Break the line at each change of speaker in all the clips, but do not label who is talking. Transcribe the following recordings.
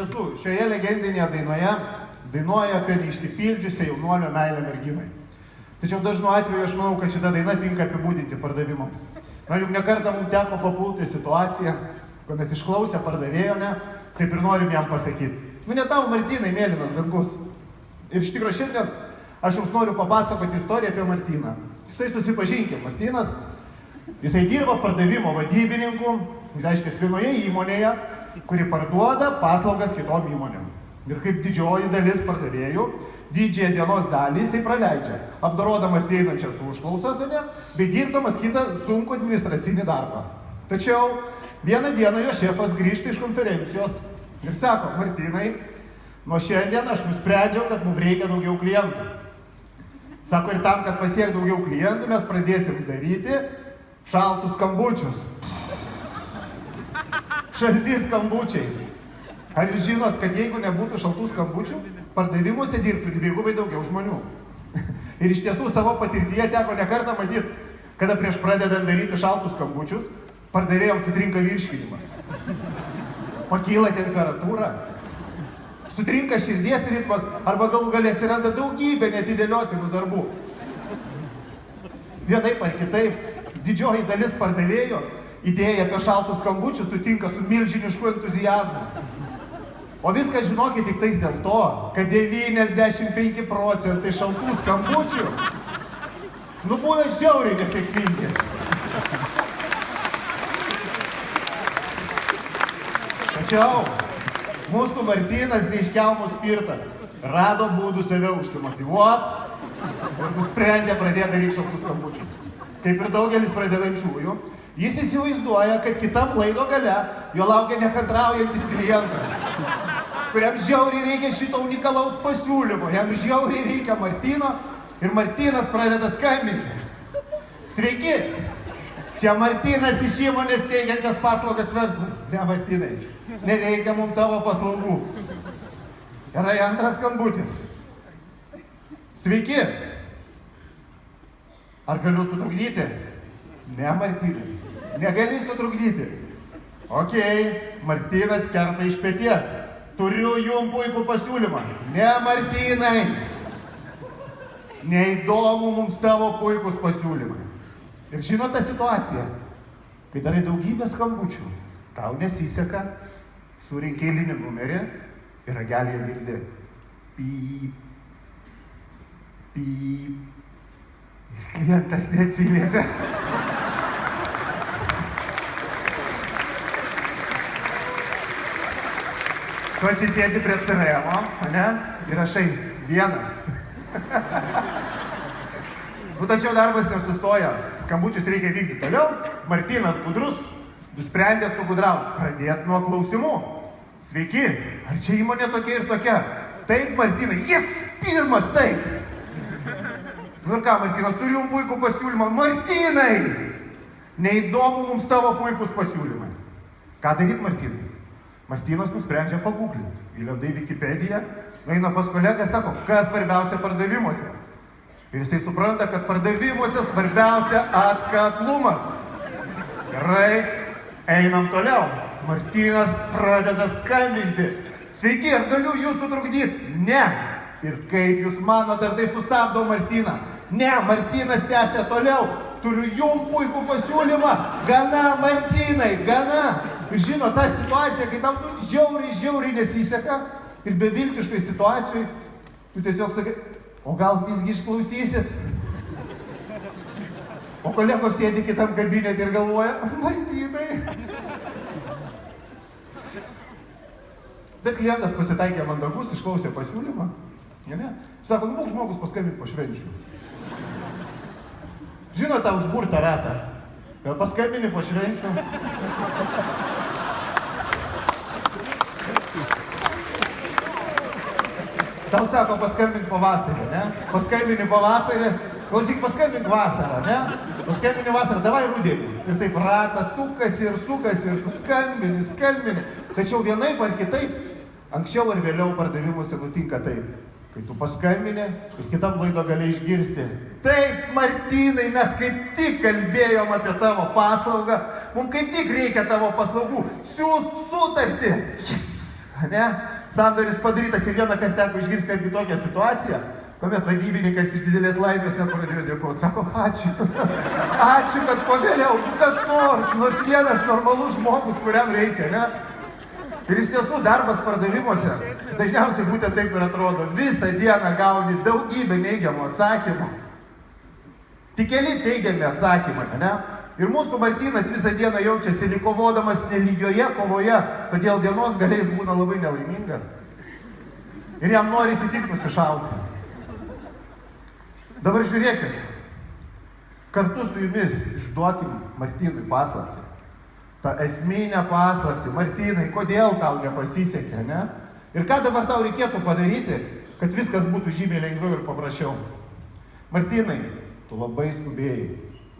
tiesų, šioje legendinėje dainoje dainuoja apie neišsipildžiusią jaunuolio meilę merginai. Tačiau dažnu atveju aš manau, kad šita daina tinka apibūdinti pardavimams. Na, juk nekartą mums teko papulti situaciją, kuomet išklausę pardavėjo, ne, taip ir norim jam pasakyti. Nu, ne tau, Martynai, mėlynas dangus. Ir iš tikrųjų šiandien aš jums noriu papasakoti istoriją apie Martyną. Štai susipažinkim, Martynas, jisai dirba pardavimo vadybininku, reiškia vienoje įmonėje, kuri parduoda paslaugas kitom įmonėm. Ir kaip didžioji dalis pardavėjų, didžiąją dienos dalį jisai praleidžia, apdorodamas einančias užklausas, bei dirbdamas kitą sunkų administracinį darbą. Tačiau vieną dieną jo šefas grįžta iš konferencijos ir sako, Martynai, nuo šiandien aš nusprendžiau, kad mums reikia daugiau klientų. Sako, ir tam, kad pasiek daugiau klientų, mes pradėsim daryti šaltus skambučius. Šalti skambučiai. Ar jūs žinot, kad jeigu nebūtų šaltų skambučių, pardavimuose dirbtų dvigubai daugiau žmonių? Ir iš tiesų savo patirtyje teko nekartą matyti, kada prieš pradedant daryti šaltus skambučius, pardavėjams sutrinka virškinimas. Pakyla temperatūra, sutrinka širdies ritmas arba galų gale atsiranda daugybė netidėliotinų darbų. Vienaip ar kitaip, didžioji dalis pardavėjo idėją apie šaltus skambučius sutinka su milžinišku entuziazmu. O viską žinokit tik tais dėl to, kad 95% šaltų skambučių būna žiauriai nesėkmingi. Tačiau mūsų Martynas neiškelmus pirtas rado būdų save užsimotyvuoti ir nusprendė pradėti daryti šaltus skambučius. Kaip ir daugelis pradedančiųjų, jis įsivaizduoja, kad kitam laido gale jo laukia nekantraujantis klientas, kuriam žiauriai reikia šito unikalaus pasiūlymo, jam žiauriai reikia Martyno ir Martynas pradeda skambinti. Sveiki, čia Martynas iš įmonės teikiančias paslaugas verslui. Ne, Martynai, nereikia mums tavo paslaugų. Gerai, antras skambutis. Sveiki, ar galiu sutrukdyti? Ne, Martynai, negali sutrukdyti. Okei, Martynas kerta iš peties. Turiu jums puikų pasiūlymą. Ne, Martynai, neįdomu mums tavo puikus pasiūlymai. Ir žinot tą situaciją, kai darai daugybę skambučių, tau nesiseka, surinki eilinį numerį ir ragelėje girdi pyp, pyp, ir klientas neatsiliepia. Tu atsisėdi prie CRM-o, ne? Ir rašai vienas. Tačiau darbas nesustoja. Skambučius reikia vykti toliau. Martynas gudrus nusprendė sugudrauti. Pradėti nuo klausimų. Sveiki, ar čia įmonė tokia ir tokia? Taip, Martynai. Yes, pirmas, taip. Nu ir ką, Martynas, turiu jums puikų pasiūlymą. Martynai, neįdomu mums tavo puikus pasiūlymai. Ką daryti, Martynai? Martynas nusprendžia paguglinti. Įlenda į Wikipediją, eina pas kolegą, sako, kas svarbiausia pardavimuose. Ir jisai supranta, kad pardavimuose svarbiausia atkaklumas. Gerai, einam toliau. Martynas pradeda skambinti. Sveiki, ar galiu jūs sutrukdyti? Ne. Ir kaip jūs manote, ar tai sustabdo Martyną? Ne, Martynas tęsia toliau. Turiu jums puikų pasiūlymą. Gana, Martynai, gana. Ir žino, tą situaciją, kai tam žiauriai nesiseka ir beviltiškai situacijai, tu tiesiog sakai, o gal visgi išklausysit? O kolegos sėdi kitam kabinete ir galvoja, Martynai. Bet klientas pasitaikė mandagus, išklausė pasiūlymą. Ne? Sako, būk žmogus paskambink po švenčių. Žino tą užburtą ratą. Gal paskambini po švenčių? Tau sako, paskambink pavasarį, ne? Paskambini pavasarį, klausyk, paskambink vasarą, ne? Paskambini vasarą, davai rudenį. Ir taip ratas sukasi ir tu skambini. Tačiau vienaip ar kitaip, anksčiau ar vėliau pardavimuose nutinka taip. Kai tu paskambini ir kitam laido gali išgirsti. Taip, Martynai, mes kaip tik kalbėjom apie tavo paslaugą. Mums kaip tik reikia tavo paslaugų. Siūsk sutartį. Yes! ne? Sandoris padarytas ir vieną kartą teko išgirsti netgi tokią situaciją, kuomet vadybininkas iš didelės laimės net pradėjo dėkoti. Sako, ačiū. Ačiū, kad pagaliau kas nors vienas normalus žmogus, kuriam reikia, ne? Ir iš tiesų darbas pardavimuose dažniausiai būtent taip ir atrodo. Visą dieną gauni daugybę neigiamų atsakymų. Tik keli teigiami atsakymai, ne? Ir mūsų Martynas visą dieną jaučiasi lyg kovodamas nelygioje kovoje, todėl dienos galiais būna labai nelaimingas. Ir jam norisi tik nusišauti. Dabar žiūrėkit, kartu su jumis išduokim Martynui paslaptį. Ta esminė paslaptį. Martynai, kodėl tau nepasisekė, ne? Ir ką dabar tau reikėtų padaryti, kad viskas būtų žymiai lengviau ir paprasčiau? Martynai, tu labai skubėjai.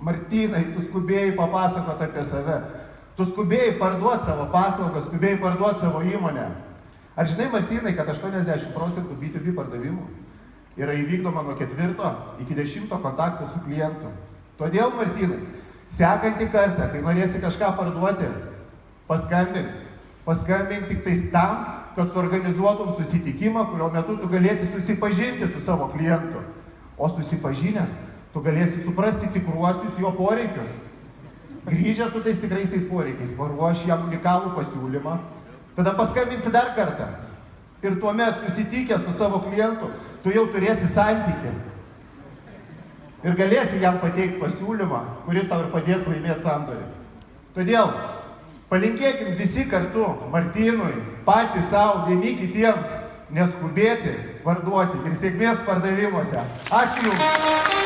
Martynai, tu skubėjai papasakoti apie save. Tu skubėjai parduoti savo paslaugą, skubėjai parduoti savo įmonę. Ar žinai, Martynai, kad 80% B2B pardavimų yra įvykdoma nuo 4 iki 10 kontaktų su klientu? Todėl, Martynai, sekantį kartą, kai norėsi kažką parduoti, paskambink tik tais tam, kad suorganizuotum susitikimą, kurio metu tu galėsi susipažinti su savo klientu. O susipažinęs, tu galėsi suprasti tikruosius jo poreikius. Grįžęs su tais tikraisiais poreikiais, paruoši jam unikalų pasiūlymą, tada paskambinsi dar kartą. Ir tuomet susitikęs su savo klientu, tu jau turėsi santykį. Ir galėsi jam pateikti pasiūlymą, kuris tau ir padės laimėti sandorį. Todėl palinkėkim visi kartu Martynui, patys savo, vieni kitiems, neskubėti parduoti ir sėkmės pardavimuose. Ačiū Jums.